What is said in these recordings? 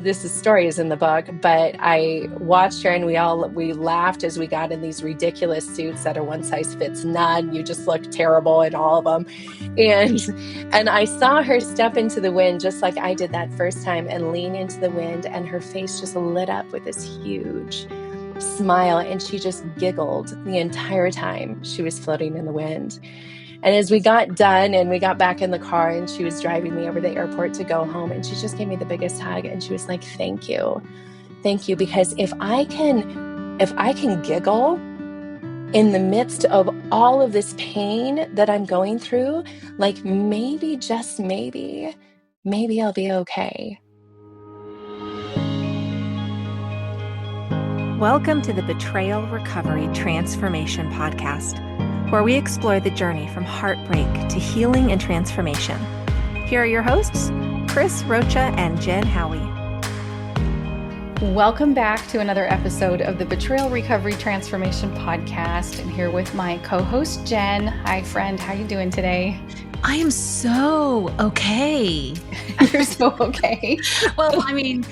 this story is in the book, but I watched her and we laughed as we got in these ridiculous suits that are one size fits none. You just look terrible in all of them. And I saw her step into the wind just like I did that first time and lean into the wind, and her face just lit up with this huge smile, and she just giggled the entire time she was floating in the wind. And as we got done and we got back in the car and she was driving me over the airport to go home, and she just gave me the biggest hug and she was like, thank you. Thank you. Because if I can giggle in the midst of all of this pain that I'm going through, like maybe, just maybe I'll be okay. Welcome to the Betrayal Recovery Transformation Podcast, where we explore the journey from heartbreak to healing and transformation. Here are your hosts, Chris Rocha and Jen Howie. Welcome back to another episode of the Betrayal Recovery Transformation Podcast. I'm here with my co-host, Jen. Hi, friend. How are you doing today? I am so okay. You're so okay. Well, I mean,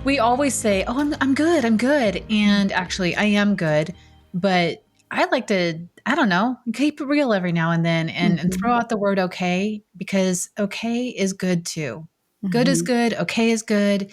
we always say, "Oh, I'm good. I'm good." And actually, I am good, but I like to, I don't know, keep it real every now and then and throw out the word okay, because okay is good too. Good is good. Okay is good.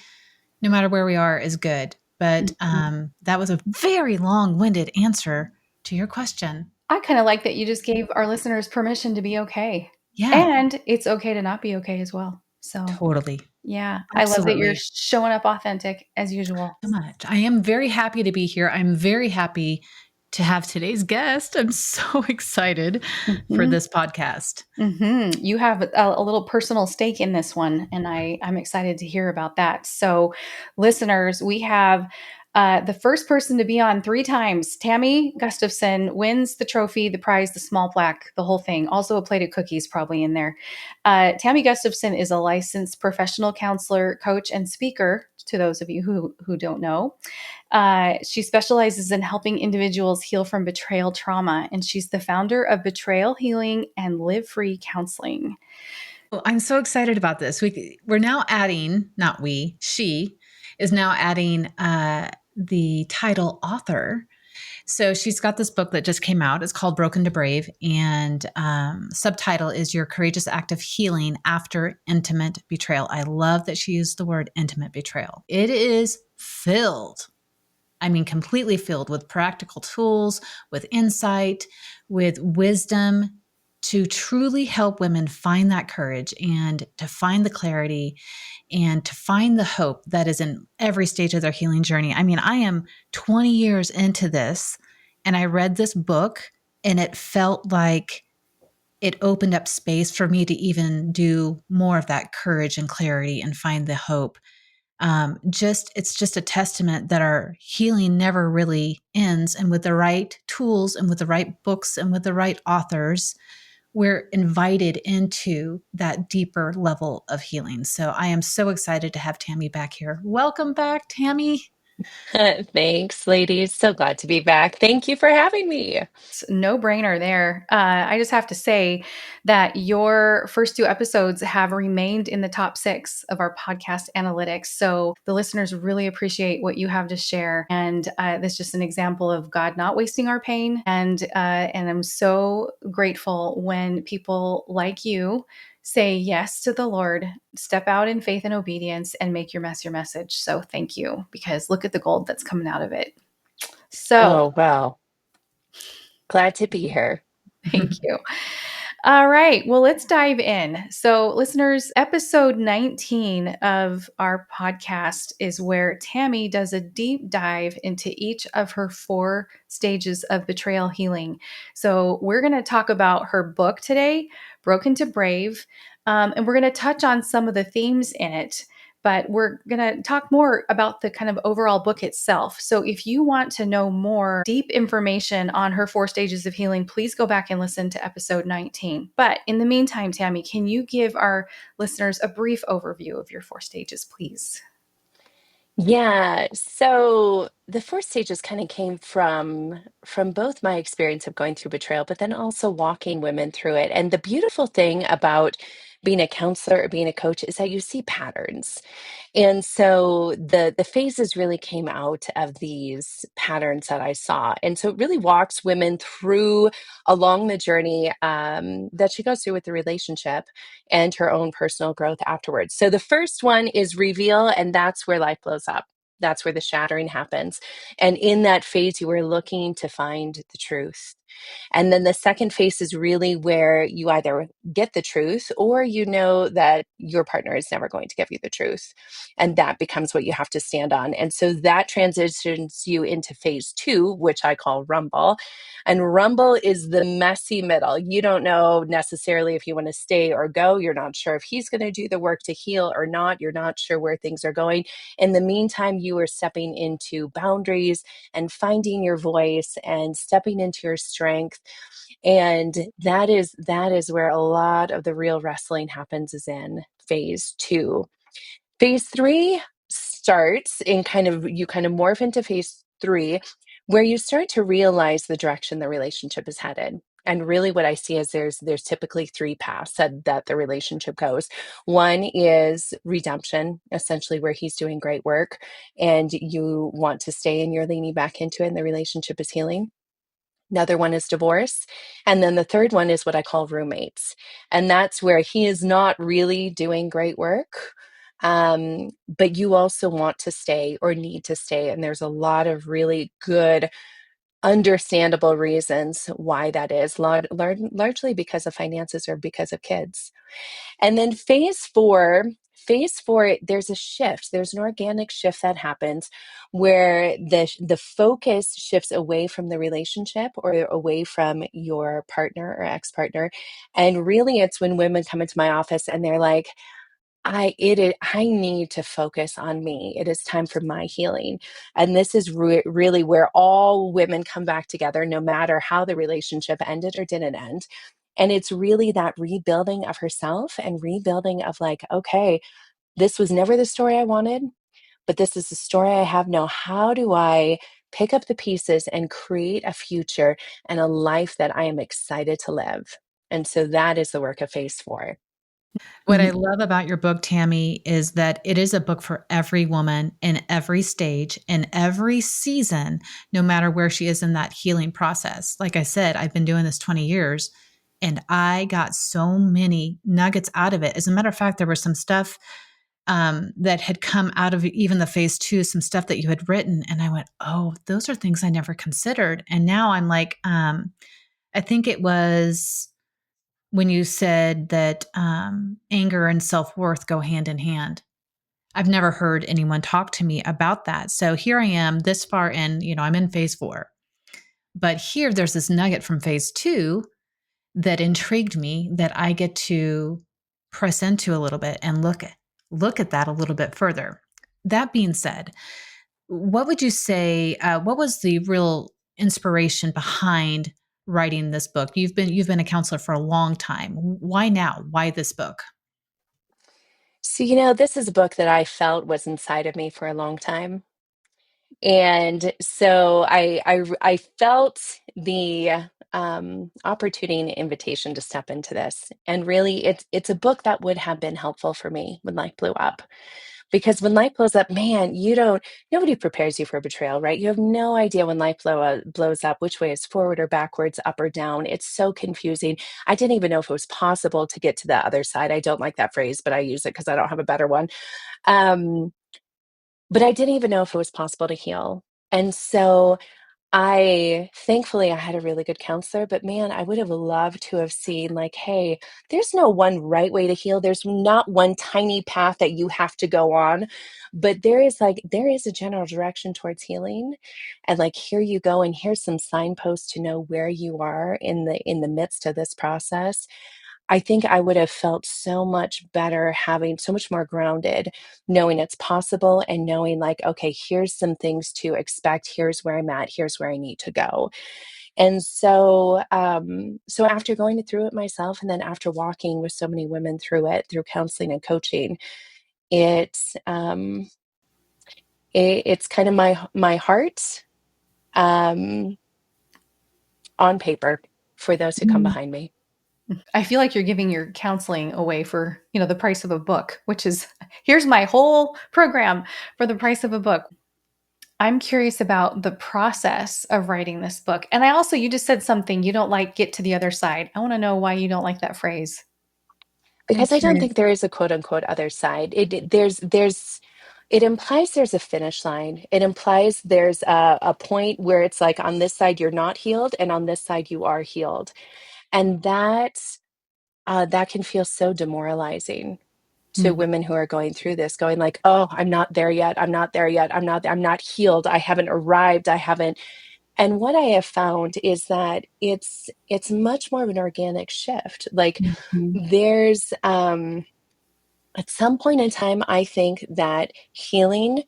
No matter where we are is good. But that was a very long-winded answer to your question. I kind of like that you just gave our listeners permission to be okay. Yeah. And it's okay to not be okay as well. So Totally. yeah, Absolutely. I love that you're showing up authentic as usual. So much. I am very happy to be here. I'm very happy to have today's guest. I'm so excited for this podcast. You have a little personal stake in this one, and I'm excited to hear about that. So, listeners, we have the first person to be on 3 times. Tammy Gustafson wins the trophy, the prize, the small plaque, the whole thing. Also a plate of cookies probably in there. Tammy Gustafson is a licensed professional counselor, coach, and speaker, to those of you who don't know. She specializes in helping individuals heal from betrayal trauma, and she's the founder of Betrayal Healing and Live Free Counseling. Well, I'm so excited about this. We're now adding, not we, she is now adding the title author. So she's got this book that just came out. It's called Broken to Brave, and subtitle is Your Courageous Act of Healing After Intimate Betrayal. I love that she used the word intimate betrayal. It is filled, I mean, completely filled with practical tools, with insight, with wisdom to truly help women find that courage and to find the clarity and to find the hope that is in every stage of their healing journey. I mean, I am 20 years into this, and I read this book and it felt like it opened up space for me to even do more of that courage and clarity and find the hope. It's just a testament that our healing never really ends. And with the right tools and with the right books and with the right authors, we're invited into that deeper level of healing. So I am so excited to have Tammy back here. Welcome back, Tammy. Thanks, ladies. So glad to be back. Thank you for having me. It's no brainer there. I just have to say that your first 2 episodes have remained in the top 6 of our podcast analytics. So the listeners really appreciate what you have to share. And that's just an example of God not wasting our pain. And I'm so grateful when people like you say yes to the Lord, step out in faith and obedience, and make your mess your message. So thank you, because look at the gold that's coming out of it. So, Oh, well, glad to be here. thank you. All right. Well, let's dive in. So, listeners, episode 19 of our podcast is where Tammy does a deep dive into each of her 4 stages of betrayal healing. So, we're going to talk about her book today, Broken to Brave, and we're going to touch on some of the themes in it. But we're going to talk more about the kind of overall book itself. So if you want to know more deep information on her 4 stages of healing, please go back and listen to episode 19. But in the meantime, Tammy, can you give our listeners a brief overview of your 4 stages, please? Yeah, so the 4 stages kind of came from both my experience of going through betrayal, but then also walking women through it. And the beautiful thing about being a counselor or being a coach is that you see patterns. And so the phases really came out of these patterns that I saw. And so it really walks women through along the journey that she goes through with the relationship and her own personal growth afterwards. So the first one is reveal, and that's where life blows up. That's where the shattering happens. And in that phase, you are looking to find the truth. And then the second phase is really where you either get the truth or you know that your partner is never going to give you the truth. And that becomes what you have to stand on. And so that transitions you into phase two, which I call rumble. And rumble is the messy middle. You don't know necessarily if you want to stay or go. You're not sure if he's going to do the work to heal or not. You're not sure where things are going. In the meantime, you are stepping into boundaries and finding your voice and stepping into your strength. And that is where a lot of the real wrestling happens, is in phase two. Phase three starts in you kind of morph into phase three, where you start to realize the direction the relationship is headed. And really what I see is there's typically three paths that the relationship goes. One is redemption, essentially where he's doing great work and you want to stay and you're leaning back into it and the relationship is healing. Another one is divorce. And then the third one is what I call roommates. And that's where he is not really doing great work. But you also want to stay or need to stay. And there's a lot of really good, understandable reasons why that is, largely because of finances or because of kids. And then phase four, there's a shift. There's an organic shift that happens where the focus shifts away from the relationship or away from your partner or ex-partner. And really it's when women come into my office and they're like, I need to focus on me. It is time for my healing. And this is really where all women come back together, no matter how the relationship ended or didn't end. And it's really that rebuilding of herself and rebuilding of like, okay, this was never the story I wanted, but this is the story I have now. How do I pick up the pieces and create a future and a life that I am excited to live? And so that is the work of phase four. What I love about your book, Tammy, is that it is a book for every woman in every stage, in every season, no matter where she is in that healing process. Like I said, I've been doing this 20 years and I got so many nuggets out of it. As a matter of fact, there was some stuff that had come out of even the phase two, some stuff that you had written. And I went, oh, those are things I never considered. And now I'm like, I think it was when you said that anger and self-worth go hand in hand. I've never heard anyone talk to me about that. So here I am this far in, I'm in phase four. But here there's this nugget from phase two that intrigued me that I get to press into a little bit and look at that a little bit further. That being said, what would you say, what was the real inspiration behind writing this book? You've been a counselor for a long time. Why now? Why this book? So, this is a book that I felt was inside of me for a long time. And so I felt the opportunity and invitation to step into this. And really, it's a book that would have been helpful for me when life blew up. Because when life blows up, man, nobody prepares you for betrayal, right? You have no idea when life blows up, which way is forward or backwards, up or down. It's so confusing. I didn't even know if it was possible to get to the other side. I don't like that phrase, but I use it because I don't have a better one. Um, but I didn't even know if it was possible to heal. And so thankfully I had a really good counselor, but man, I would have loved to have seen like, hey, there's no one right way to heal. There's not one tiny path that you have to go on, but there is a general direction towards healing. And like, here you go. And here's some signposts to know where you are in the midst of this process. I think I would have felt so much better, having so much more grounded, knowing it's possible and knowing like, okay, here's some things to expect. Here's where I'm at. Here's where I need to go. And so after going through it myself, and then after walking with so many women through it, through counseling and coaching, it's it's kind of my heart um, on paper for those who come behind me. I feel like you're giving your counseling away for, the price of a book, which is here's my whole program for the price of a book. I'm curious about the process of writing this book. And I also, you just said something you don't like, get to the other side. I want to know why you don't like that phrase. I'm Because I don't curious. think there is a quote unquote other side. It implies there's a finish line. It implies there's a point where it's like on this side you're not healed, and on this side you are healed, and that can feel so demoralizing to Mm, women who are going through this, going like, "Oh, I'm not there yet. I'm not there yet. I'm not healed. I haven't arrived. I haven't." And what I have found is that it's much more of an organic shift. Like mhm, there's at some point in time, I think that healing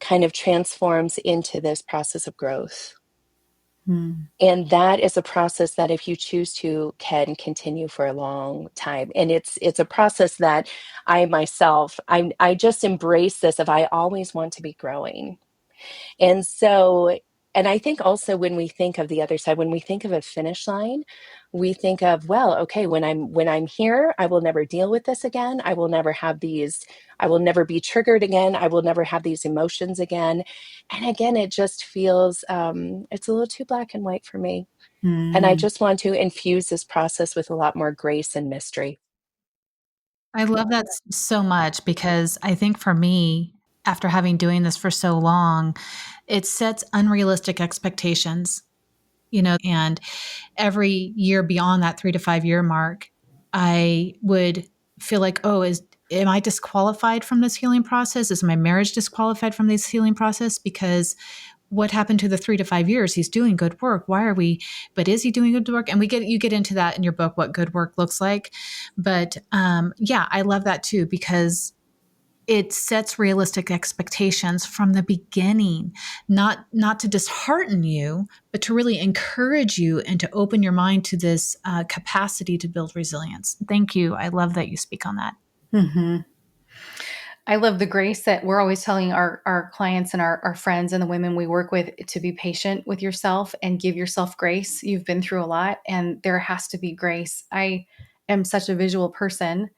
kind of transforms into this process of growth. mm, And that is a process that if you choose to can continue for a long time. And it's a process that I myself, I just embrace this of I always want to be growing. And so, and I think also when we think of the other side, when we think of a finish line, we think of, well, okay, when I'm here, I will never deal with this again. I will never have these, I will never be triggered again. I will never have these emotions again. And again, it just feels it's a little too black and white for me. And I mm. just want to infuse this process with a lot more grace and mystery. I love that so much because I think for me, after having doing this for so long, it sets unrealistic expectations, and every year beyond that 3 to 5 year mark, I would feel like, oh, am I disqualified from this healing process? Is my marriage disqualified from this healing process? Because what happened to the 3 to 5 years? He's doing good work. Why are we, but is he doing good work? And you get into that in your book, what good work looks like. But yeah, I love that too, because it sets realistic expectations from the beginning, not to dishearten you, but to really encourage you and to open your mind to this capacity to build resilience. Thank you. I love that you speak on that. Mhm. I love the grace that we're always telling our clients and our friends and the women we work with to be patient with yourself and give yourself grace. You've been through a lot and there has to be grace. I am such a visual person.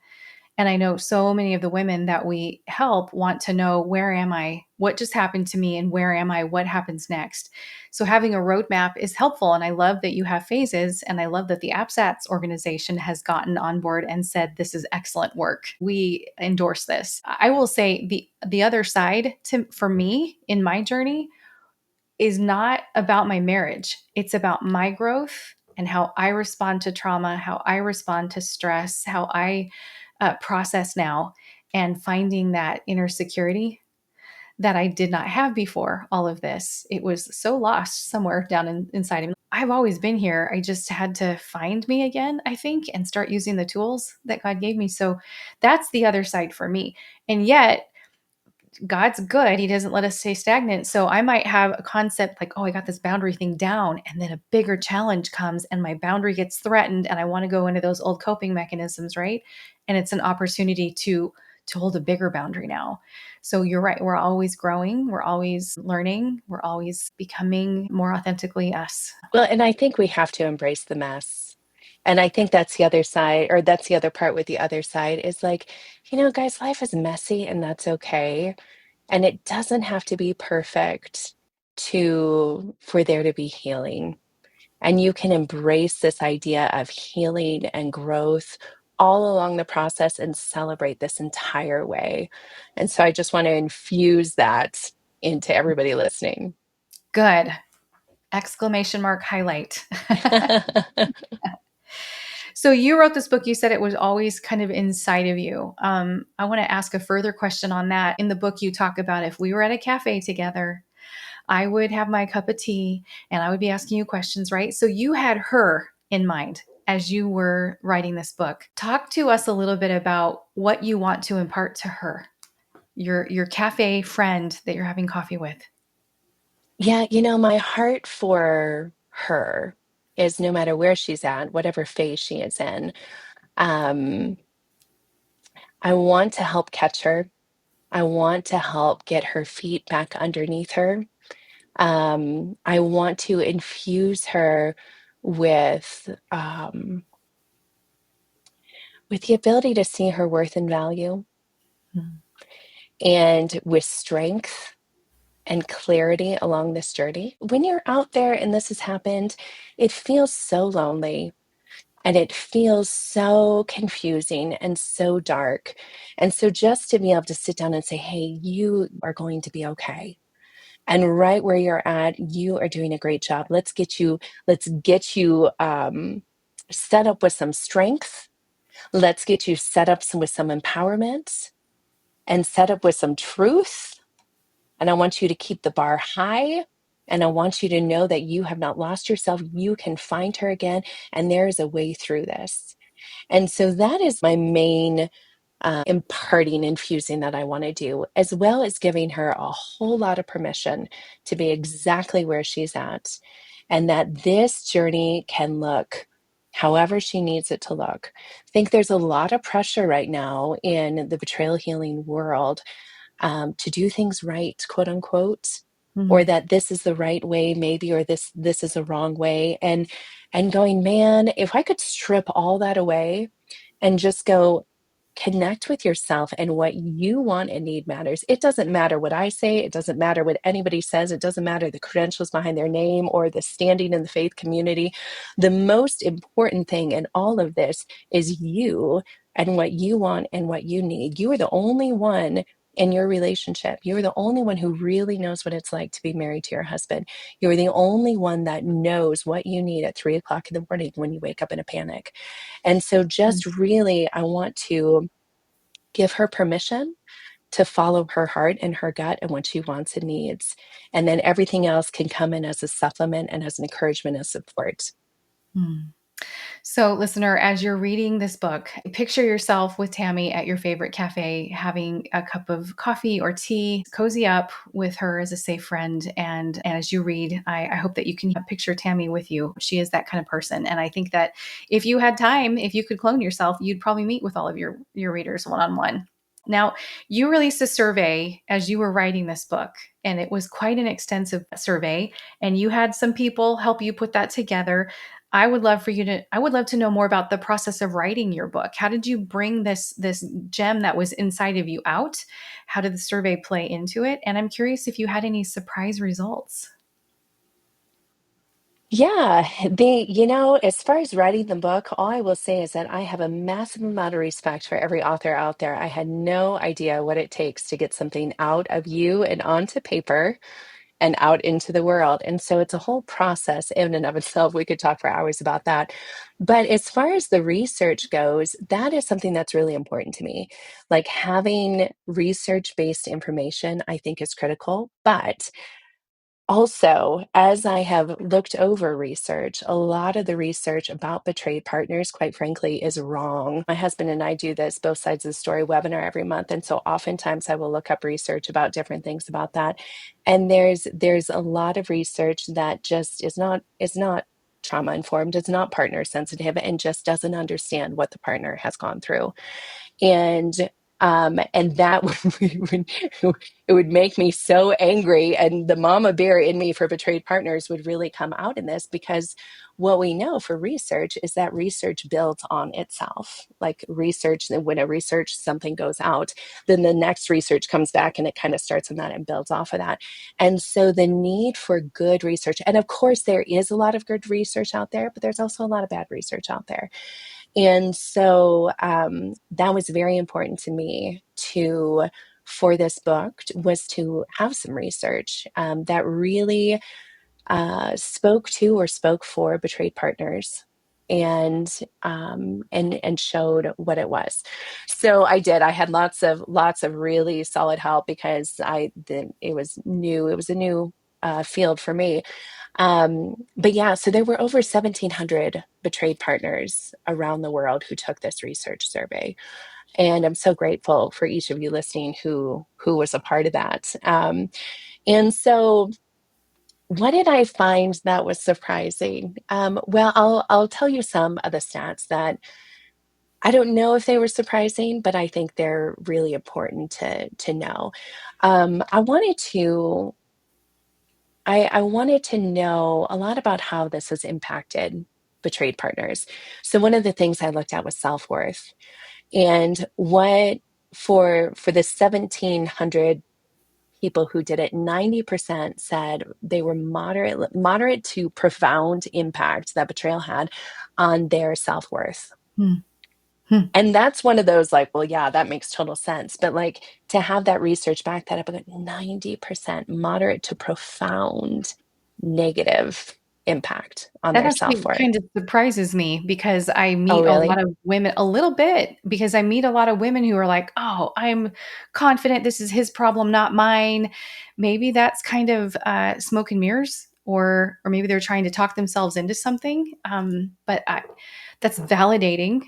And I know so many of the women that we help want to know, where am I? What just happened to me? And where am I? What happens next? So having a roadmap is helpful. And I love that you have phases. And I love that the APSATS organization has gotten on board and said, this is excellent work. We endorse this. I will say the other side for me in my journey is not about my marriage. It's about my growth and how I respond to trauma, how I respond to stress, how I process now, and finding that inner security that I did not have before all of this. It was so lost somewhere down inside of me. I've always been here. I just had to find me again, I think, and start using the tools that God gave me. So that's the other side for me. And yet, God's good. He doesn't let us stay stagnant. So I might have a concept like, oh, I got this boundary thing down. And then a bigger challenge comes and my boundary gets threatened. And I want to go into those old coping mechanisms, right? And it's an opportunity to hold a bigger boundary now. So you're right. We're always growing. We're always learning. We're always becoming more authentically us. Well, and I think we have to embrace the mess. And I think that's the other side, or that's the other part with the other side is like, guys, life is messy and that's okay. And it doesn't have to be perfect for there to be healing. And you can embrace this idea of healing and growth all along the process and celebrate this entire way. And so I just want to infuse that into everybody listening. Good. Exclamation mark highlight. So you wrote this book. You said it was always kind of inside of you. I want to ask a further question on that. In the book, you talk about if we were at a cafe together, I would have my cup of tea and I would be asking you questions, right? So you had her in mind as you were writing this book. Talk to us a little bit about what you want to impart to her, your cafe friend that you're having coffee with. Yeah, my heart for her is no matter where she's at, whatever phase she is in, um, I want to help catch her. I want to help get her feet back underneath her. I want to infuse her with with the ability to see her worth and value, and with strength and clarity along this journey. When you're out there and this has happened, it feels so lonely. And it feels so confusing and so dark. And so just to be able to sit down and say, hey, you are going to be okay. And right where you're at, you are doing a great job. Let's get you set up with some strength. Let's get you set up with some empowerment and set up with some truth. And I want you to keep the bar high. And I want you to know that you have not lost yourself. You can find her again. And there is a way through this. And so that is my main imparting, infusing that I want to do, as well as giving her a whole lot of permission to be exactly where she's at. And that this journey can look however she needs it to look. I think there's a lot of pressure right now in the betrayal healing world to do things right, quote unquote, or that this is the right way, maybe, or this is a wrong way. And going, man, if I could strip all that away and just go connect with yourself and what you want and need matters. It doesn't matter what I say. It doesn't matter what anybody says. It doesn't matter the credentials behind their name or the standing in the faith community. The most important thing in all of this is you and what you want and what you need. You are the only one in your relationship. You're the only one who really knows what it's like to be married to your husband. You're the only one that knows what you need at 3:00 in the morning when you wake up in a panic. And so just really, I want to give her permission to follow her heart and her gut and what she wants and needs. And then everything else can come in as a supplement and as an encouragement and support. So, listener, as you're reading this book, picture yourself with Tammy at your favorite cafe, having a cup of coffee or tea, cozy up with her as a safe friend. And as you read, I hope that you can picture Tammy with you. She is that kind of person. And I think that if you had time, if you could clone yourself, you'd probably meet with all of your readers one-on-one. Now, you released a survey as you were writing this book, and it was quite an extensive survey, and you had some people help you put that together. I would love to know more about the process of writing your book. How did you bring this gem that was inside of you out? How did the survey play into it? And I'm curious if you had any surprise results. Yeah, as far as writing the book, all I will say is that I have a massive amount of respect for every author out there. I had no idea what it takes to get something out of you and onto paper and out into the world. And so it's a whole process in and of itself. We could talk for hours about that. But as far as the research goes, that is something that's really important to me. Like having research-based information, I think is critical. But also, as I have looked over research, a lot of the research about betrayed partners, quite frankly, is wrong. My husband and I do this both sides of the story webinar every month. And so oftentimes I will look up research about different things about that. And there's a lot of research that just is not trauma informed, is not partner sensitive, and just doesn't understand what the partner has gone through. And that it would make me so angry, and the mama bear in me for betrayed partners would really come out in this, because what we know for research is that research builds on itself. Like research, when a research something goes out, then the next research comes back and it kind of starts on that and builds off of that. And so the need for good research, and of course there is a lot of good research out there, but there's also a lot of bad research out there. And so that was very important to me for this book, was to have some research that really spoke to or spoke for betrayed partners, and showed what it was. So I did. I had lots of really solid help, because it was new. It was a new field for me. But yeah, so there were over 1,700 betrayed partners around the world who took this research survey. And I'm so grateful for each of you listening who was a part of that. And so what did I find that was surprising? Well, I'll tell you some of the stats that I don't know if they were surprising, but I think they're really important to know. I wanted to know a lot about how this has impacted betrayed partners. So one of the things I looked at was self-worth. And what for the 1,700 people who did it, 90% said they were moderate to profound impact that betrayal had on their self-worth. Hmm. Hmm. And that's one of those like, well, yeah, that makes total sense. But like to have that research back that up, like 90% moderate to profound negative impact on That their actually self-worth. kind of surprises me because I Oh, meet a lot really? of women a little bit because I meet a lot of women who are like, "Oh, I'm confident this is his problem, not mine." Maybe that's kind of smoke and mirrors, or maybe they're trying to talk themselves into something. That's validating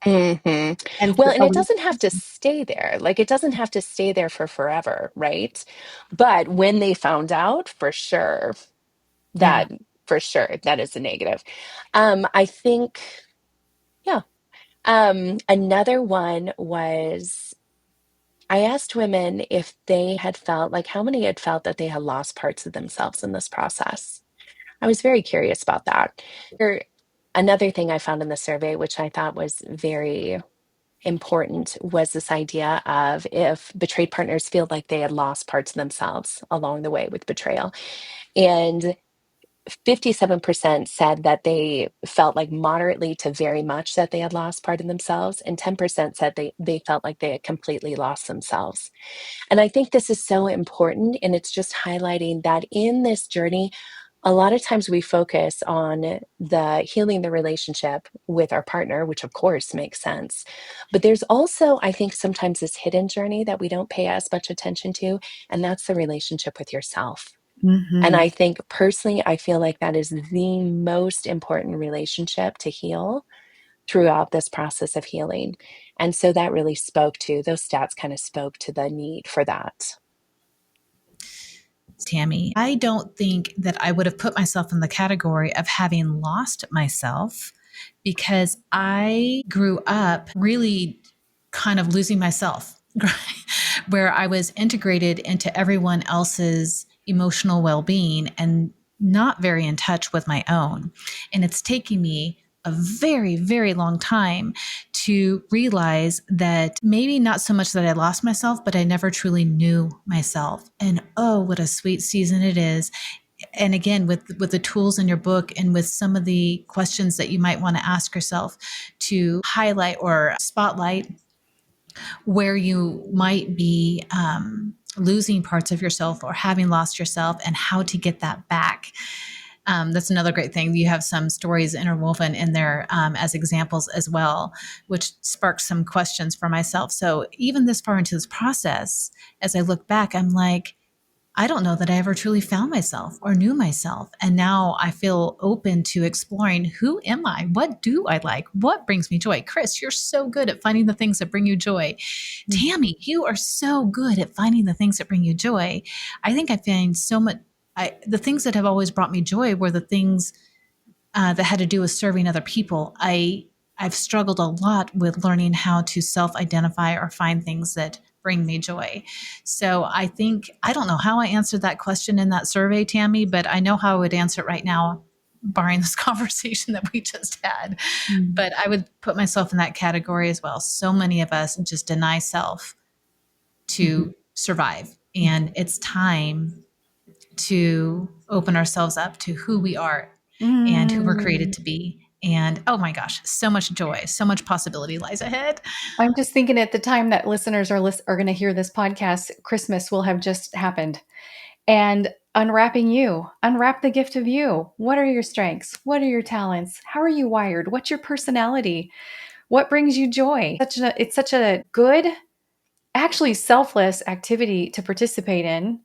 Hmm. and Well, and it always. doesn't have to stay there. Like it doesn't have to stay there for forever, right? But when they found out, Yeah. that for sure, that is a negative. I think, yeah. Another one was I asked women if they had felt like how many had felt that they had lost parts of themselves in this process. I was very curious about that. Another thing I found in the survey, which I thought was very important, was this idea of if betrayed partners feel like they had lost parts of themselves along the way with betrayal. And 57% said that they felt like moderately to very much that they had lost part of themselves, and 10% said they felt like they had completely lost themselves. And I think this is so important, and it's just highlighting that in this journey, a lot of times we focus on the healing the relationship with our partner, which of course makes sense. But there's also, I think, sometimes this hidden journey that we don't pay as much attention to, and that's the relationship with yourself. And Mhm. I think personally, I feel like that is the most important relationship to heal throughout this process of healing. And so that really spoke to those stats, kind of spoke to the need for that. Tammy, I don't think that I would have put myself in the category of having lost myself because I grew up really kind of losing myself, where I was integrated into everyone else's emotional well being and not very in touch with my own. And it's taking me a very, very long time to realize that maybe not so much that I lost myself, but I never truly knew myself. And oh, what a sweet season it is. And again, with the tools in your book and with some of the questions that you might want to ask yourself to highlight or spotlight where you might be losing parts of yourself or having lost yourself and how to get that back. That's another great thing. You have some stories interwoven in there as examples as well, which sparks some questions for myself. So even this far into this process, as I look back, I'm like, I don't know that I ever truly found myself or knew myself. And now I feel open to exploring who am I? What do I like? What brings me joy? Chris, you're so good at finding the things that bring you joy. Tammy, you are so good at finding the things that bring you joy. I think I find so much, the things that have always brought me joy were the things that had to do with serving other people. I've struggled a lot with learning how to self-identify or find things that bring me joy. So I think I don't know how I answered that question in that survey, Tammy, but I know how I would answer it right now, barring this conversation that we just had. Mhm. But I would put myself in that category as well. So many of us just deny self to survive, and it's time to open ourselves up to who we are and who we're created Mm. to be. And oh my gosh, so much joy, so much possibility lies ahead. I'm just thinking at the time that listeners are going to hear this podcast, Christmas will have just happened. And unwrap the gift of you. What are your strengths? What are your talents? How are you wired? What's your personality? What brings you joy? It's such a good, actually selfless activity to participate in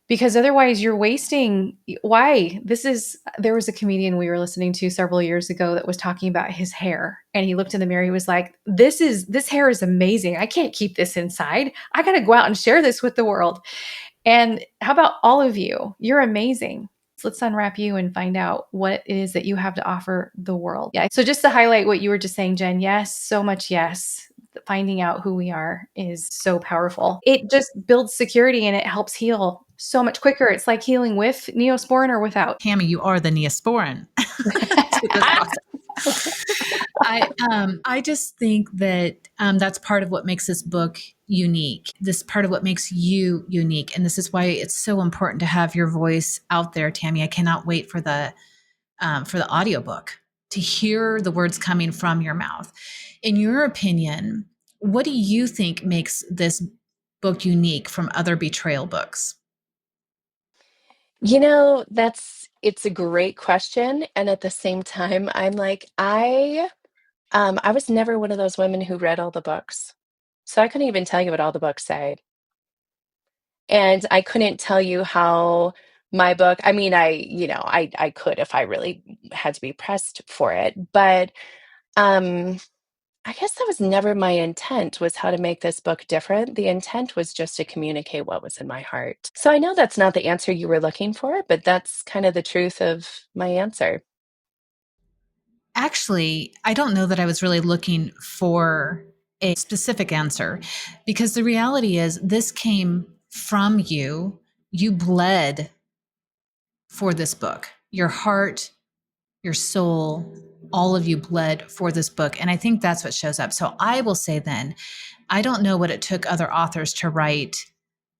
because otherwise you're wasting. Why? There was a comedian we were listening to several years ago that was talking about his hair, and he looked in the mirror. He was like, this hair is amazing. I can't keep this inside. I got to go out and share this with the world. And how about all of you? You're amazing. So let's unwrap you and find out what it is that you have to offer the world. Yeah. So just to highlight what you were just saying, Jen, yes, so much yes. Finding out who we are is so powerful. It just builds security and it helps heal so much quicker. It's like healing with Neosporin or without. Tammy, you are the Neosporin to this process. I just think that that's part of what makes this book unique. This part of what makes you unique, and this is why it's so important to have your voice out there, Tammy. I cannot wait for the audiobook to hear the words coming from your mouth. In your opinion, what do you think makes this book unique from other betrayal books? It's a great question. And at the same time, I'm like, I was never one of those women who read all the books. So I couldn't even tell you what all the books say. And I couldn't tell you how my book, I mean, I could if I really had to be pressed for it, but um I guess that was never my intent, was how to make this book different. The intent was just to communicate what was in my heart. So I know that's not the answer you were looking for, but that's kind of the truth of my answer. Actually, I don't know that I was really looking for a specific answer, because the reality is this came from you. You bled for this book. Your heart, your soul, all of you bled for this book. And I think that's what shows up. So I will say then, I don't know what it took other authors to write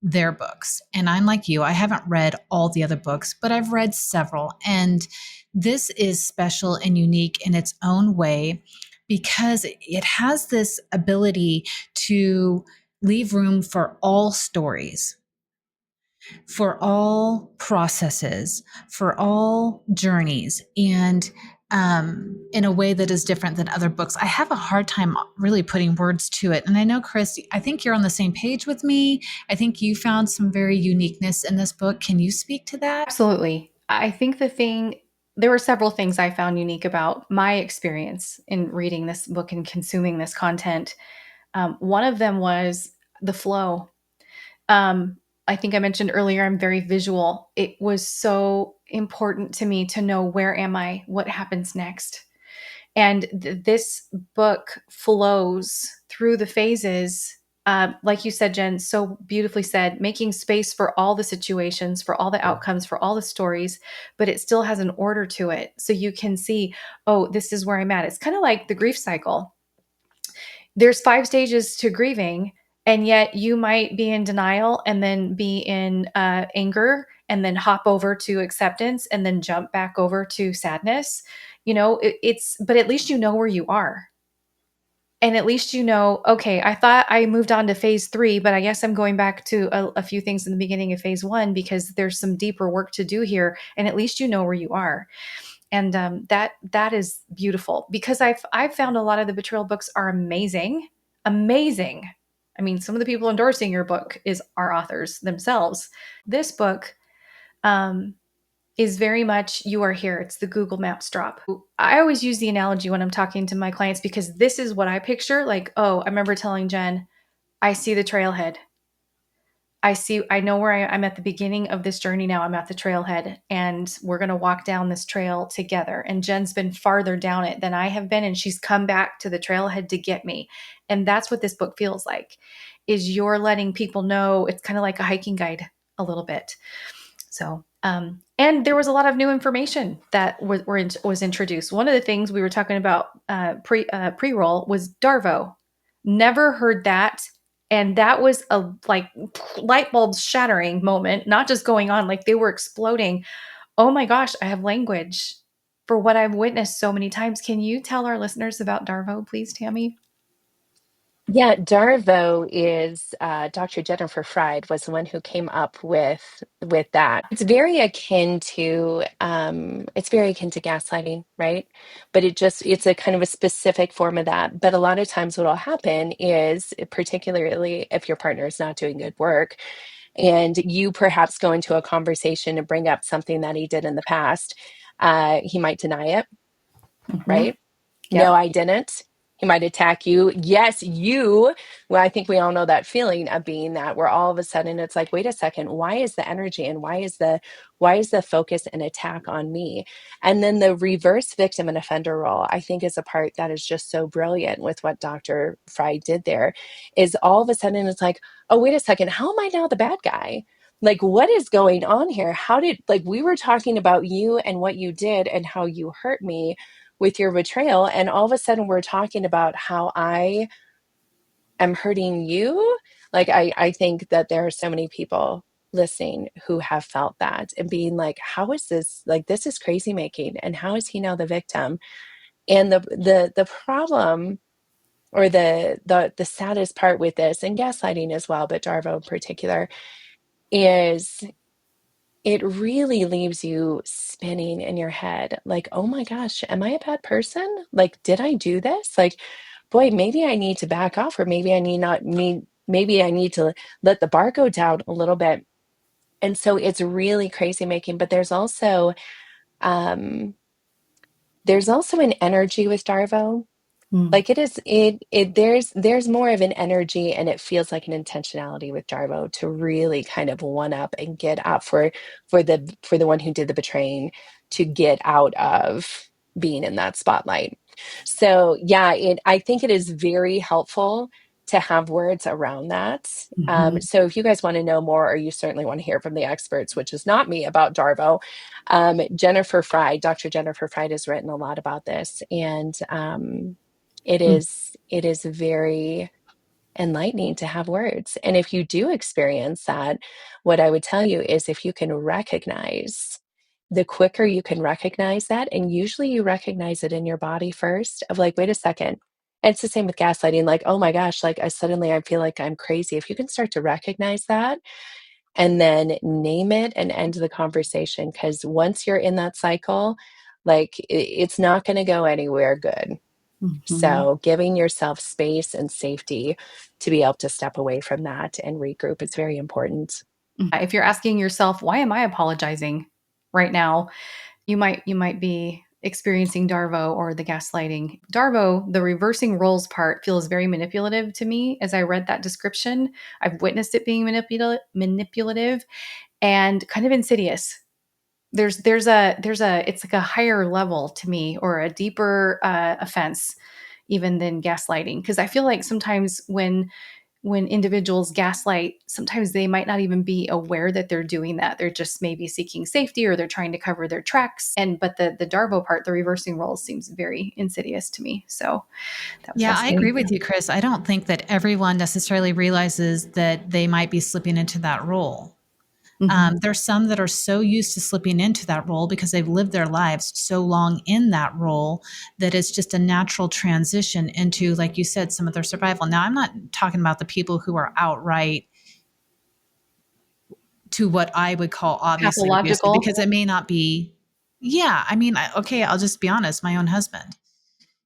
their books. And I'm like you, I haven't read all the other books, but I've read several. And this is special and unique in its own way, because it has this ability to leave room for all stories, for all processes, for all journeys, and in a way that is different than other books. I have a hard time really putting words to it. And I know, Chris, I think you're on the same page with me. I think you found some very uniqueness in this book. Can you speak to that? Absolutely. I think there were several things I found unique about my experience in reading this book and consuming this content. One of them was the flow. Um, I think I mentioned earlier, I'm very visual. It was so important to me to know, where am I? What happens next? And this book flows through the phases. Like you said, Jen, so beautifully said, making space for all the situations, for all the outcomes, for all the stories, but it still has an order to it. So you can see, oh, this is where I'm at. It's kind of like the grief cycle. There's 5 stages to grieving, and yet you might be in denial and then be in anger and then hop over to acceptance and then jump back over to sadness. But at least you know where you are. And at least you know, okay, I thought I moved on to phase 3, but I guess I'm going back to a few things in the beginning of phase 1, because there's some deeper work to do here. And at least you know where you are. And that is beautiful, because I've found a lot of the betrayal books are amazing, amazing. I mean, some of the people endorsing your book is our authors themselves. This book is very much, you are here. It's the Google Maps drop. I always use the analogy when I'm talking to my clients, because this is what I picture. Like, oh, I remember telling Jen, I see the trailhead. I know where I'm at the beginning of this journey now. I'm at the trailhead, and we're going to walk down this trail together. And Jen's been farther down it than I have been, and she's come back to the trailhead to get me. And that's what this book feels like, is you're letting people know. It's kind of like a hiking guide a little bit. So, and there was a lot of new information that was introduced. One of the things we were talking about pre-roll was Darvo. Never heard that. And that was a light bulb shattering moment, not just going on, like they were exploding. Oh my gosh, I have language for what I've witnessed so many times. Can you tell our listeners about Darvo, please, Tammy? Yeah, Darvo is Dr. Jennifer Fried was the one who came up with that. It's very akin to gaslighting, right? But it's a kind of a specific form of that. But a lot of times what will happen is, particularly if your partner is not doing good work, and you perhaps go into a conversation and bring up something that he did in the past, he might deny it, Mm-hmm. right? No, Yep. I didn't. He might attack you. Yes, you. Well, I think we all know that feeling of being that, where all of a sudden it's like, wait a second, why is the energy and why is the focus and attack on me? And then the reverse victim and offender role, I think, is a part that is just so brilliant with what Dr. Fry did there, is all of a sudden it's like, oh, wait a second, how am I now the bad guy? like, what is going on here? How did, like, we were talking about you and what you did and how you hurt me with your betrayal. And all of a sudden we're talking about how I am hurting you. Like, I think that there are so many people listening who have felt that and being like, how is this, like, this is crazy making, and how is he now the victim? And the problem, or the saddest part with this, and gaslighting as well, but Darvo in particular, is it really leaves you spinning in your head like, oh my gosh, am I a bad person? Like, did I do this? Like, boy, maybe I need to back off, or maybe I need not need maybe I need to let the bar go down a little bit. And so it's really crazy making, but um there's also an energy with Darvo. Like, it is it there's more of an energy, and it feels like an intentionality with Darvo to really kind of one up and get up for the one who did the betraying, to get out of being in that spotlight. So yeah, I think it is very helpful to have words around that. So if you guys want to know more, or you certainly want to hear from the experts, which is not me, about Darvo, Dr. Jennifer Fried has written a lot about this, and it is very enlightening to have words. And if you do experience that, what I would tell you is, if you can recognize, the quicker you can recognize that, and usually you recognize it in your body first, of like, wait a second. And it's the same with gaslighting, like, oh my gosh, like, I feel like I'm crazy. If you can start to recognize that, and then name it and end the conversation, because once you're in that cycle, like, it's not going to go anywhere good. So giving yourself space and safety to be able to step away from that and regroup is very important. If you're asking yourself, why am I apologizing right now? You might be experiencing Darvo or the gaslighting. Darvo, the reversing roles part, feels very manipulative to me as I read that description. I've witnessed it being manipulative and kind of insidious. There's a it's like a higher level to me, or a deeper offense even than gaslighting, because I feel like sometimes when individuals gaslight, sometimes they might not even be aware that they're doing that. They're just maybe seeking safety, or they're trying to cover their tracks. But the Darvo part, the reversing roles, seems very insidious to me. So that was Yeah, I fascinating. agree with you, Chris. I don't think that everyone necessarily realizes that they might be slipping into that role. There's some that are so used to slipping into that role because they've lived their lives so long in that role that it's just a natural transition into, like you said, some of their survival. Now, I'm not talking about the people who are outright to what I would call obviously abusive, Pathological. because it may not be. Yeah, I mean, okay, I'll just be honest. My own husband,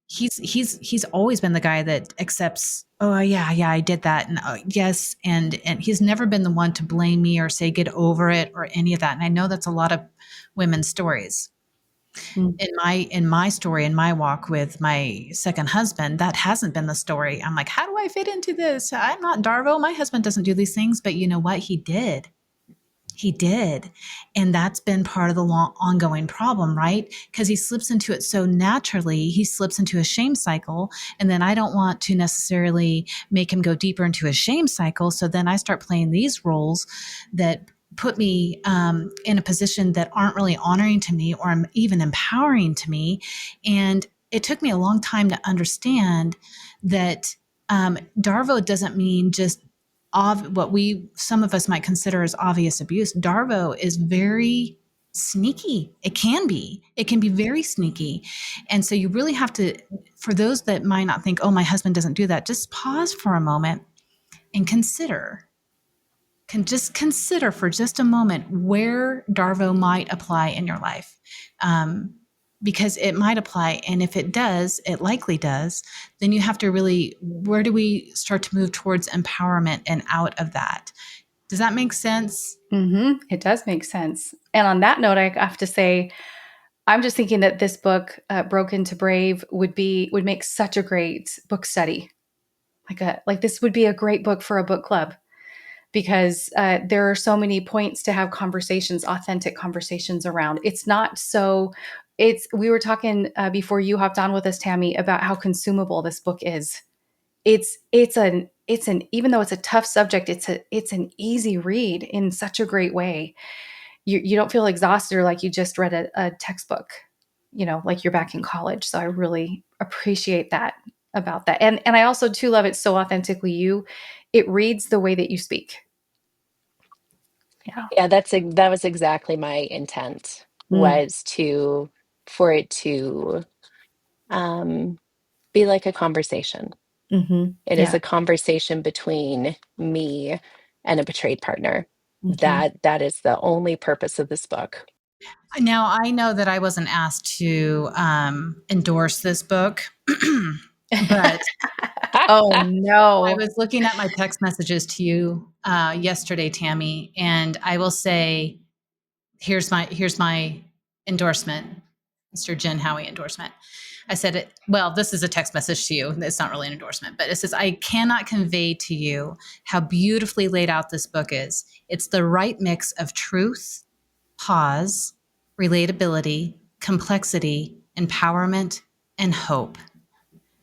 he's always been the guy that accepts, oh yeah, I did that, and yes, and he's never been the one to blame me or say get over it or any of that. And I know that's a lot of women's stories. In my story, in my walk with my second husband, that hasn't been the story. I'm like, how do I fit into this? I'm not Darvo. My husband doesn't do these things. But you know what? He did. He did. And that's been part of the ongoing problem, right? Because he slips into it so naturally. He slips into a shame cycle. And then I don't want to necessarily make him go deeper into a shame cycle. So then I start playing these roles that put me in a position that aren't really honoring to me, or even empowering to me. And it took me a long time to understand that Darvo doesn't mean just what some of us might consider as obvious abuse. Darvo is very sneaky. It can be very sneaky. And so you really have to, for those that might not think, oh, my husband doesn't do that, just pause for a moment and just consider for just a moment where Darvo might apply in your life. Because it might apply. And if it does, it likely does, then you have to really, where do we start to move towards empowerment and out of that? Does that make sense? It does make sense. And on that note, I have to say, I'm just thinking that this book, Broken to Brave, would make such a great book study. Like this would be a great book for a book club, because there are so many points to have conversations, authentic conversations around. It's not so. We were talking before you hopped on with us, Tammy, about how consumable this book is. it's an even though it's a tough subject, it's an easy read in such a great way. You don't feel exhausted or like you just read a textbook, like you're back in college. So I really appreciate that about that. And I also too love it so authentically you. It reads the way that you speak. Yeah. Yeah, that was exactly my intent, Mm. was to for it to um, be like a conversation. Mm-hmm. It is Yeah. a conversation between me and a betrayed partner. Mm-hmm. That is the only purpose of this book. Now, I know that I wasn't asked to endorse this book, but Oh I no. was looking at my text messages to you yesterday, Tammy, and I will say, here's my endorsement, Mr. Jen Howie endorsement. I said, well, this is a text message to you. It's not really an endorsement, but it says, I cannot convey to you how beautifully laid out this book is. It's the right mix of truth, pause, relatability, complexity, empowerment, and hope.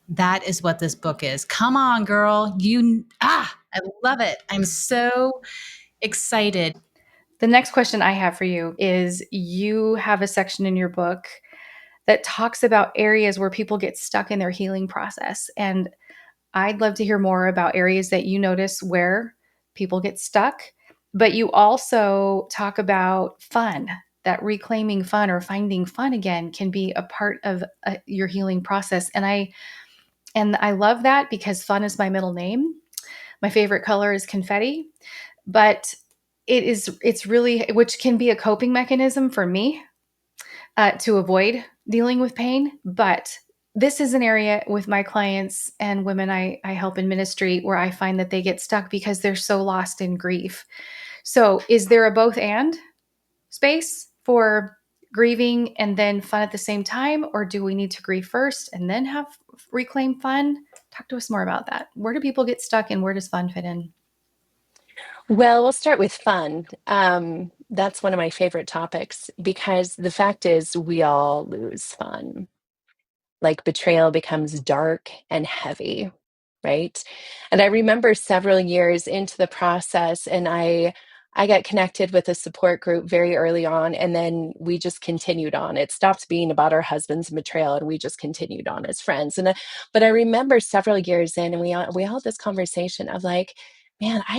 That is what this book is. Come on, girl. I love it. I'm so excited. The next question I have for you is you have a section in your book that talks about areas where people get stuck in their healing process. And I'd love to hear more about areas that you notice where people get stuck. But you also talk about fun, that reclaiming fun or finding fun again can be a part of your healing process. And I love that because fun is my middle name. My favorite color is confetti, but it's really, which can be a coping mechanism for me to avoid dealing with pain. But this is an area with my clients and women I help in ministry where I find that they get stuck because they're so lost in grief. So, is there a both and space for grieving and then fun at the same time? Or do we need to grieve first and then have reclaim fun? Talk to us more about that. Where do people get stuck and where does fun fit in? Well, we'll start with fun. That's one of my favorite topics because the fact is, we all lose fun. Like betrayal becomes dark and heavy, right? And I remember several years into the process, and I got connected with a support group very early on, and then we just continued on. It stopped being about our husband's betrayal, and we just continued on as friends. But I remember several years in, and we all had this conversation of like, man, I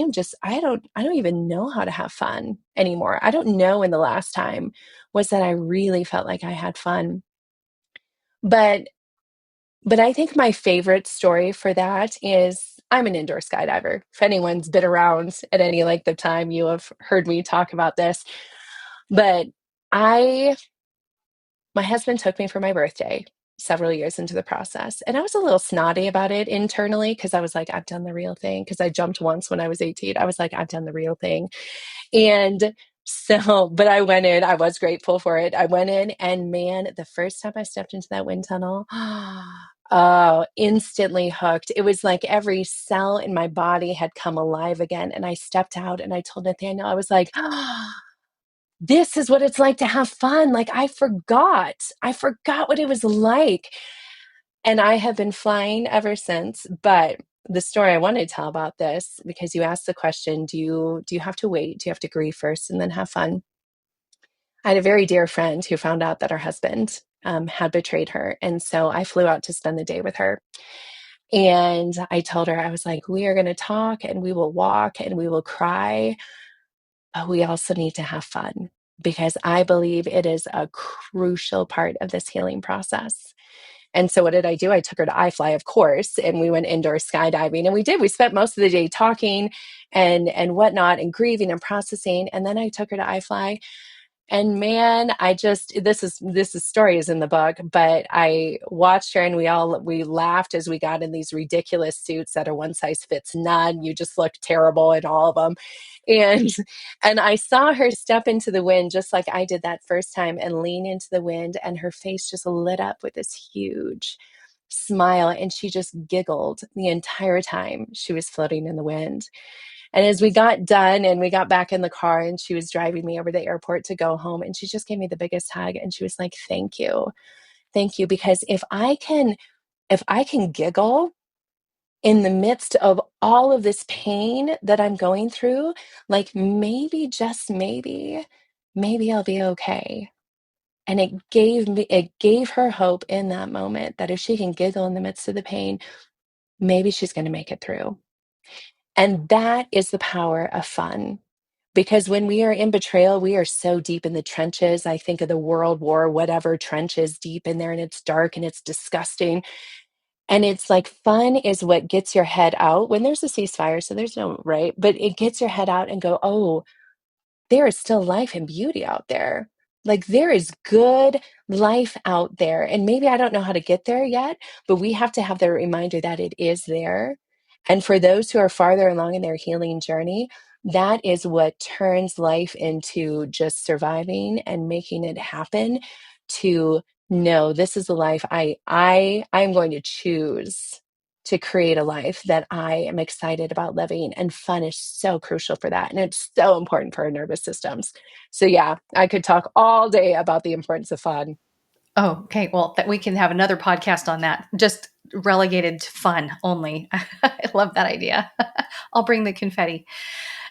don't even know how to have fun anymore. I don't know when the last time was that I really felt like I had fun. But but I think my favorite story for that is I'm an indoor skydiver. If anyone's been around at any length of time, you have heard me talk about this. But I, my husband took me for my birthday several years into the process. And I was a little snotty about it internally because I was like, I've done the real thing. Because I jumped once when I was 18. I was like, I've done the real thing. And so, but I went in, I was grateful for it. I went in, and man, the first time I stepped into that wind tunnel, oh, instantly hooked. It was like every cell in my body had come alive again. And I stepped out and I told Nathaniel, I was like, this is what it's like to have fun. Like I forgot what it was like. And I have been flying ever since. But the story I want to tell about this, because you asked the question, do you have to wait? Do you have to grieve first and then have fun? I had a very dear friend who found out that her husband had betrayed her. And so I flew out to spend the day with her. And I told her, I was like, we are going to talk and we will walk and we will cry, but we also need to have fun because I believe it is a crucial part of this healing process. And so what did I do? I took her to iFly, of course, and we went indoor skydiving. And we did. We spent most of the day talking and whatnot and grieving and processing. And then I took her to iFly. And man, this is story is in the book, but I watched her and we laughed as we got in these ridiculous suits that are one size fits none. You just look terrible in all of them. And and I saw her step into the wind just like I did that first time and lean into the wind, and her face just lit up with this huge smile, and she just giggled the entire time she was floating in the wind. And as we got done and we got back in the car, and she was driving me over the airport to go home, and she just gave me the biggest hug, and she was like, thank you. Thank you. Because if I can giggle in the midst of all of this pain that I'm going through, like maybe, just maybe I'll be okay. And it gave her hope in that moment that if she can giggle in the midst of the pain, maybe she's going to make it through. And that is the power of fun. Because when we are in betrayal, we are so deep in the trenches. I think of the World War, whatever trenches deep in there, and it's dark and it's disgusting. And it's like fun is what gets your head out when there's a ceasefire. So there's no right, but it gets your head out and go, oh, there is still life and beauty out there. Like there is good life out there. And maybe I don't know how to get there yet, but we have to have the reminder that it is there. And for those who are farther along in their healing journey, that is what turns life into just surviving and making it happen to know this is the life I'm going to choose to create a life that I am excited about living. And fun is so crucial for that. And it's so important for our nervous systems. So, yeah, I could talk all day about the importance of fun. Oh, okay. Well, we can have another podcast on that, just relegated to fun only. I love that idea. I'll bring the confetti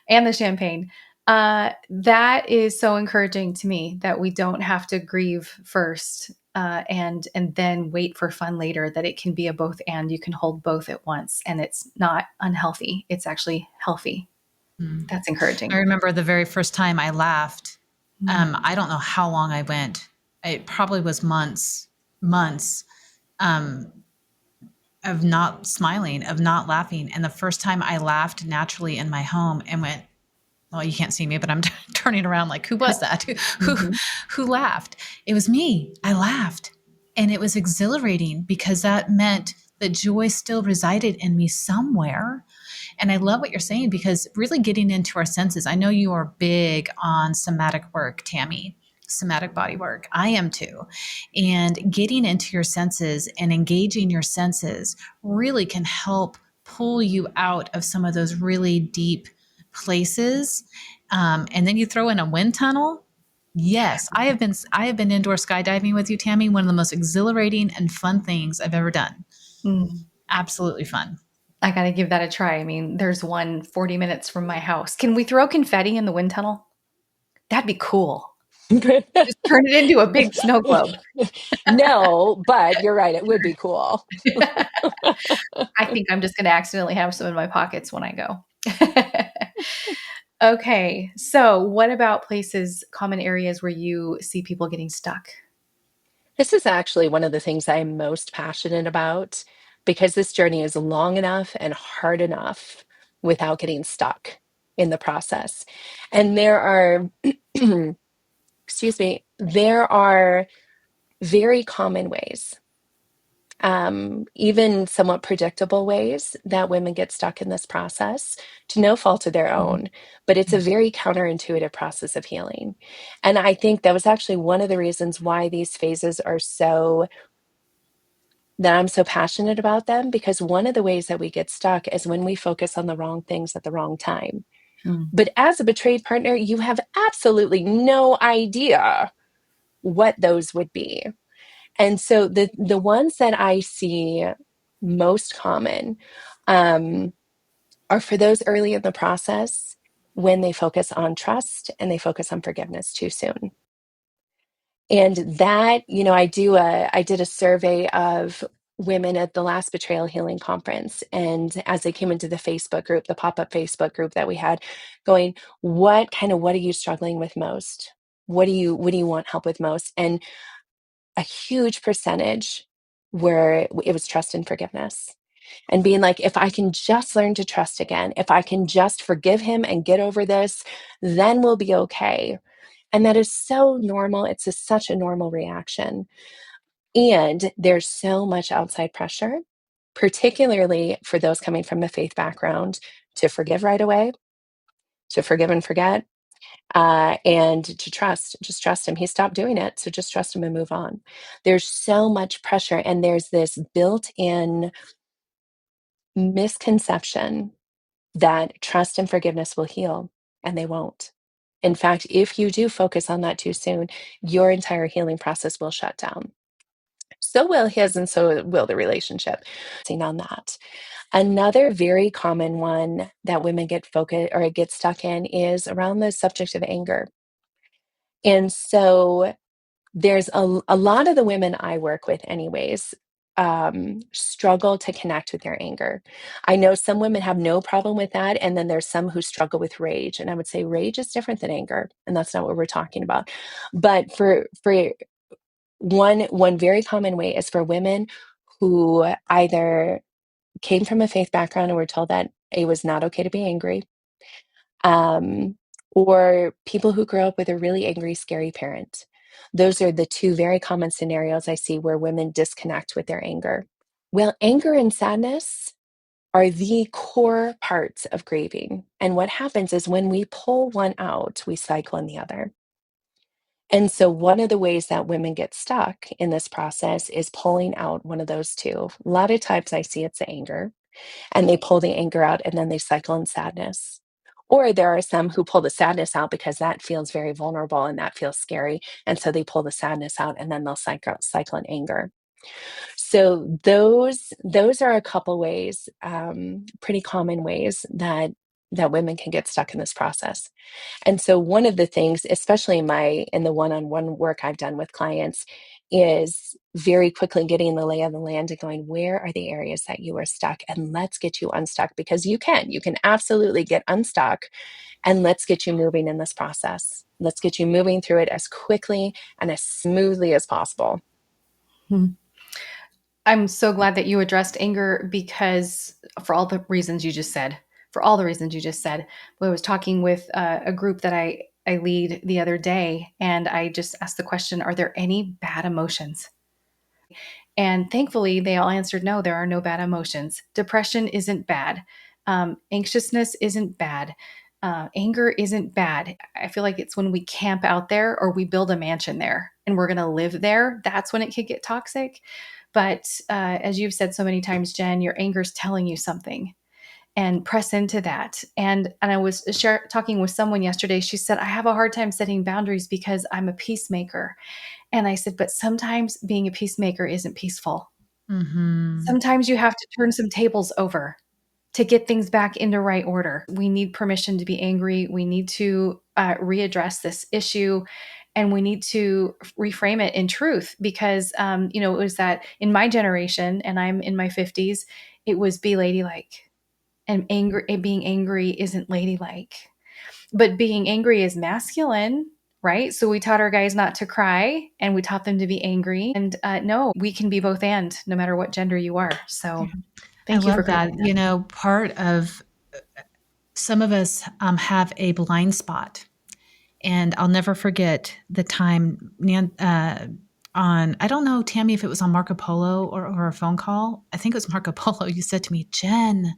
and the champagne. That is so encouraging to me that we don't have to grieve first and then wait for fun later, that it can be a both and. You can hold both at once, and it's not unhealthy. It's actually healthy. That's encouraging. I remember the very first time I laughed. I don't know how long I went. It probably was months of not smiling, of not laughing. And the first time I laughed naturally in my home and went, well, you can't see me, but I'm turning around like, who was that? Who laughed? It was me. I laughed. And it was exhilarating because that meant that joy still resided in me somewhere. And I love what you're saying, because really getting into our senses, I know you are big on somatic work, Tammy, somatic body work. I am too. And getting into your senses and engaging your senses really can help pull you out of some of those really deep places. And then you throw in a wind tunnel. Yes, I have been indoor skydiving with you, Tammy. One of the most exhilarating and fun things I've ever done. Absolutely fun. I got to give that a try. I mean, there's one 40 minutes from my house. Can we throw confetti in the wind tunnel? That'd be cool. Just turn it into a big snow globe. No, but you're right. It would be cool. I think I'm just going to accidentally have some in my pockets when I go. Okay. So what about places, common areas where you see people getting stuck? This is actually one of the things I'm most passionate about because this journey is long enough and hard enough without getting stuck in the process. And there are, excuse me, there are very common ways, even somewhat predictable ways that women get stuck in this process to no fault of their own. But it's a very counterintuitive process of healing. And I think that was actually one of the reasons why these phases are that I'm so passionate about them, because one of the ways that we get stuck is when we focus on the wrong things at the wrong time. But as a betrayed partner, you have absolutely no idea what those would be. And so the ones that I see most common are for those early in the process when they focus on trust and they focus on forgiveness too soon. And that, I did a survey of women at the last Betrayal Healing Conference. And as they came into the Facebook group, the pop-up Facebook group that we had, going, what are you struggling with most? What do you want help with most? And a huge percentage where it was trust and forgiveness. And being like, if I can just learn to trust again, if I can just forgive him and get over this, then we'll be okay. And that is so normal. It's such a normal reaction. And there's so much outside pressure, particularly for those coming from a faith background, to forgive right away, to forgive and forget, and to trust. Just trust him. He stopped doing it, so just trust him and move on. There's so much pressure, and there's this built-in misconception that trust and forgiveness will heal, and they won't. In fact, if you do focus on that too soon, your entire healing process will shut down. So will his, and so will the relationship. On that. Another very common one that women get focused or get stuck in is around the subject of anger. And so there's a lot of the women I work with, anyways, struggle to connect with their anger. I know some women have no problem with that, and then there's some who struggle with rage. And I would say rage is different than anger, and that's not what we're talking about. But for one very common way is for women who either came from a faith background and were told that it was not okay to be angry, um, or people who grew up with a really angry, scary parent. Those are the two very common scenarios I see where women disconnect with their anger. Well, anger and sadness are the core parts of grieving. And what happens is when we pull one out, we cycle in the other. And so, one of the ways that women get stuck in this process is pulling out one of those two. A lot of times I see it's the anger, and they pull the anger out and then they cycle in sadness. Or there are some who pull the sadness out because that feels very vulnerable and that feels scary. And so they pull the sadness out and then they'll cycle in anger. So those are a couple ways, pretty common ways that women can get stuck in this process. And so one of the things, especially in the one-on-one work I've done with clients, is very quickly getting the lay of the land and going, where are the areas that you are stuck? And let's get you unstuck, because you can absolutely get unstuck, and let's get you moving in this process. Let's get you moving through it as quickly and as smoothly as possible. I'm so glad that you addressed anger, because for all the reasons you just said, I was talking with a group that I lead the other day, and I just asked the question, are there any bad emotions? And thankfully, they all answered, no, there are no bad emotions. Depression isn't bad. Anxiousness isn't bad. Anger isn't bad. I feel like it's when we camp out there or we build a mansion there and we're going to live there. That's when it could get toxic. But as you've said so many times, Jen, your anger is telling you something, and press into that. And I was talking with someone yesterday. She said, I have a hard time setting boundaries because I'm a peacemaker. And I said, but sometimes being a peacemaker isn't peaceful. Mm-hmm. Sometimes you have to turn some tables over to get things back into right order. We need permission to be angry. We need to readdress this issue, and we need to reframe it in truth, because, it was that in my generation, and I'm in my 50s, it was be ladylike, and being angry isn't ladylike. But being angry is masculine, right? So we taught our guys not to cry, and we taught them to be angry. And no, we can be both and, no matter what gender you are. So thank I you for love that. covering that. Part of some of us have a blind spot. And I'll never forget the time on, I don't know, Tammy, if it was on Marco Polo or a phone call. I think it was Marco Polo. You said to me, Jen,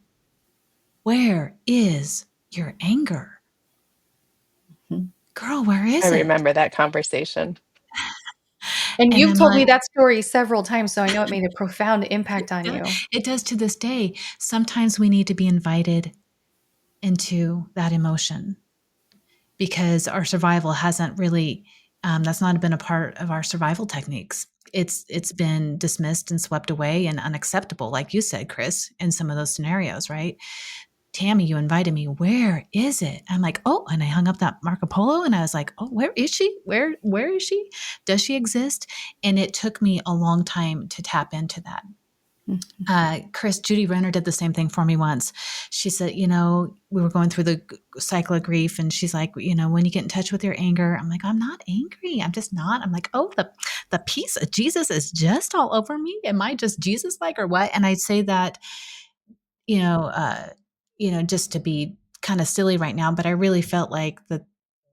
where is your anger? Mm-hmm. Girl, where is I it? remember that conversation. And And you've I'm told me like, that story several times, so I know it made a profound impact on you. it does to this day. Sometimes we need to be invited into that emotion because our survival hasn't really, that's not been a part of our survival techniques. It's been dismissed and swept away and unacceptable, like you said, Chris, in some of those scenarios, right? Tammy, you invited me. Where is it? I'm like, oh, and I hung up that Marco Polo and I was like, oh, where is she? Where is she? Does she exist? And it took me a long time to tap into that. Chris, Judy Renner did the same thing for me once. She said, we were going through the cycle of grief, and she's like, when you get in touch with your anger, I'm like, I'm not angry. I'm just not. I'm like, oh, the peace of Jesus is just all over me. Am I just Jesus-like or what? And I'd say that, just to be kind of silly right now, but I really felt like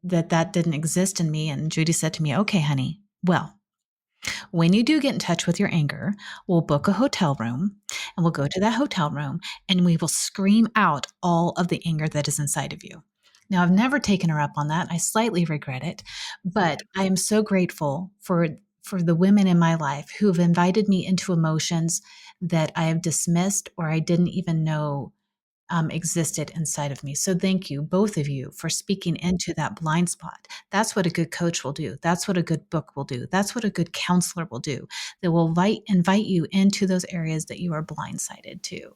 that didn't exist in me. And Judy said to me, okay, honey, well, when you do get in touch with your anger, we'll book a hotel room and we'll go to that hotel room and we will scream out all of the anger that is inside of you. Now, I've never taken her up on that. I slightly regret it, but I am so grateful for the women in my life who have invited me into emotions that I have dismissed or I didn't even know existed inside of me. So thank you, both of you, for speaking into that blind spot. That's what a good coach will do. That's what a good book will do. That's what a good counselor will do. They will invite you into those areas that you are blindsided to,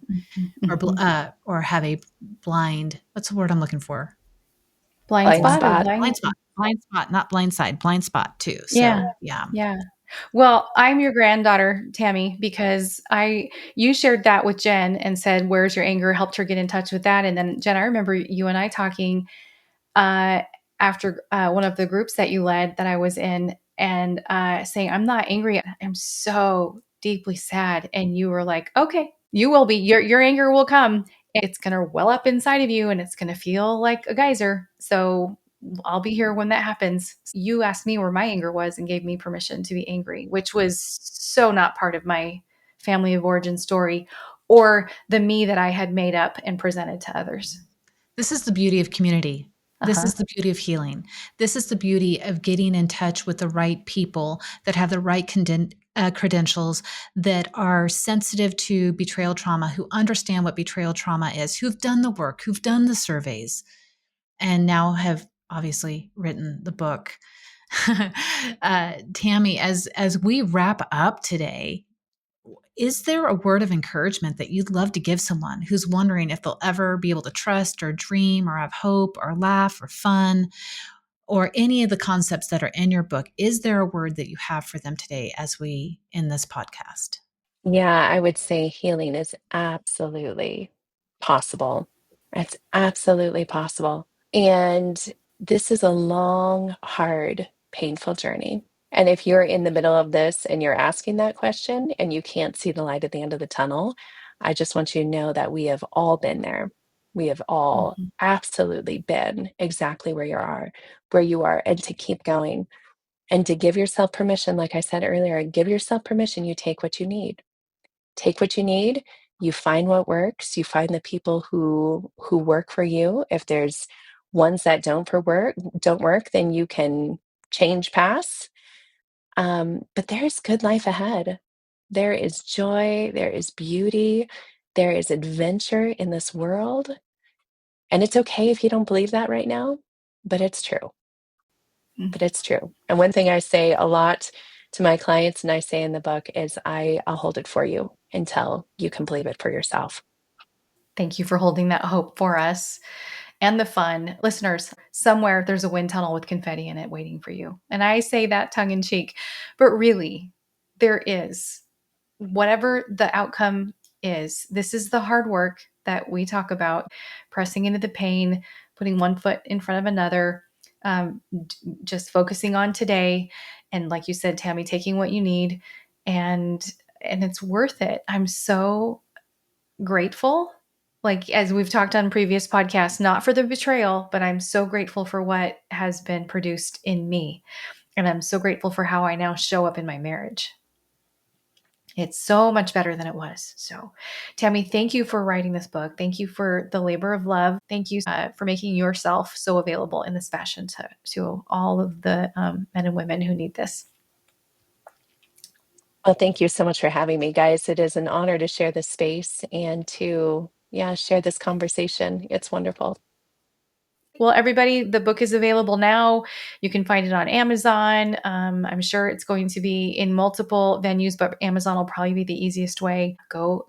or have a blind. What's the word I'm looking for? Blind Blind spot or spot. Blind spot, not blindside, blind spot too. Yeah. So yeah. Yeah. Well, I'm your granddaughter, Tammy, because you shared that with Jen and said, "Where's your anger?" Helped her get in touch with that. And then Jen, I remember you and I talking uh, after one of the groups that you led that I was in, and saying, "I'm not angry. I'm so deeply sad." And you were like, "Okay, you will be. Your anger will come. It's going to well up inside of you, and it's going to feel like a geyser. So I'll be here when that happens." You asked me where my anger was and gave me permission to be angry, which was so not part of my family of origin story or the me that I had made up and presented to others. This is the beauty of community. This Uh-huh. is the beauty of healing. This is the beauty of getting in touch with the right people that have the right credentials, that are sensitive to betrayal trauma, who understand what betrayal trauma is, who've done the work, who've done the surveys, and now have obviously written the book. Tammy, as we wrap up today, is there a word of encouragement that you'd love to give someone who's wondering if they'll ever be able to trust or dream or have hope or laugh or fun, or any of the concepts that are in your book? Is there a word that you have for them today as we end this podcast? Yeah, I would say healing is absolutely possible. It's absolutely possible. And this is a long, hard, painful journey. And if you're in the middle of this and you're asking that question and you can't see the light at the end of the tunnel, I just want you to know that we have all been there. We have all Mhm. absolutely been exactly where you are, and to keep going and to give yourself permission, like I said earlier, give yourself permission. You take what you need. Take what you need, you find what works, you find the people who work for you. If there's ones that don't work, then you can change paths. But there's good life ahead. There is joy, there is beauty, there is adventure in this world. And it's okay if you don't believe that right now, but it's true. Mm. But it's true. And one thing I say a lot to my clients, and I say in the book, is I'll hold it for you until you can believe it for yourself. Thank you for holding that hope for us and the fun. Listeners, somewhere there's a wind tunnel with confetti in it waiting for you. And I say that tongue in cheek, but really, there is. Whatever the outcome is, this is the hard work that we talk about, pressing into the pain, putting one foot in front of another, just focusing on today. And like you said, Tammy, taking what you need, and it's worth it. I'm so grateful. Like, as we've talked on previous podcasts, not for the betrayal, but I'm so grateful for what has been produced in me. And I'm so grateful for how I now show up in my marriage. It's so much better than it was. So, Tammy, thank you for writing this book. Thank you for the labor of love. Thank you for making yourself so available in this fashion to all of the men and women who need this. Well, thank you so much for having me, guys. It is an honor to share this space and to, yeah, share this conversation. It's wonderful. Well, everybody, the book is available now. You can find it on Amazon. I'm sure it's going to be in multiple venues, but Amazon will probably be the easiest way. Go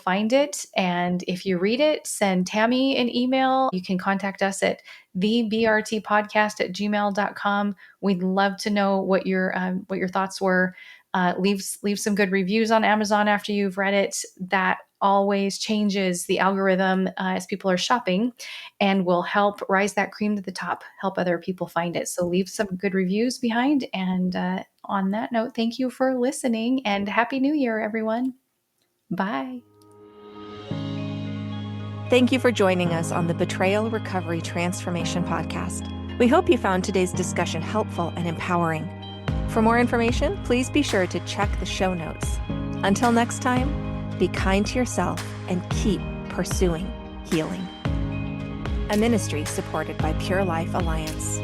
find it. And if you read it, send Tammy an email. You can contact us at thebrtpodcast@gmail.com. We'd love to know what your thoughts were. Leave some good reviews on Amazon after you've read it. That always changes the algorithm as people are shopping, and will help rise that cream to the top, help other people find it. So leave some good reviews behind. And on that note, thank you for listening, and Happy New Year, everyone. Bye. Thank you for joining us on the Betrayal Recovery Transformation Podcast. We hope you found today's discussion helpful and empowering. For more information, please be sure to check the show notes. Until next time, be kind to yourself and keep pursuing healing. A ministry supported by Pure Life Alliance.